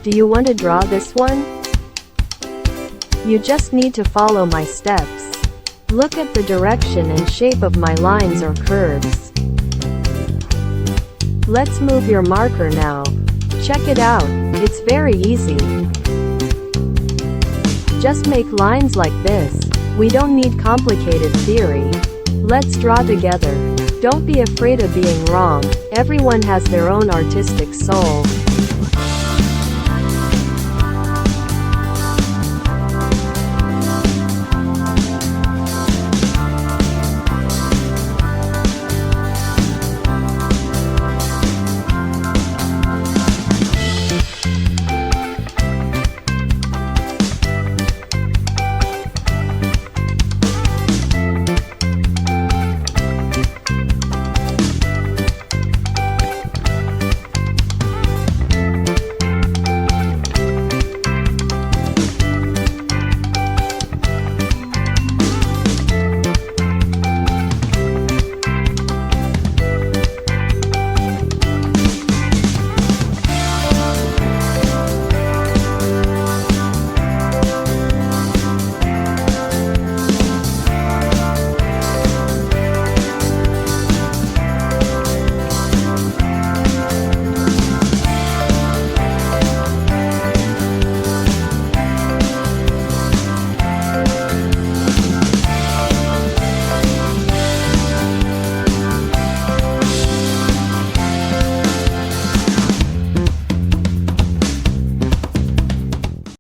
Do you want to draw this one? You just need to follow my steps. Look at the direction and shape of my lines or curves. Let's move your marker now. Check it out, it's very easy. Just make lines like this. We don't need complicated theory. Let's draw together. Don't be afraid of being wrong. Everyone has their own artistic soul.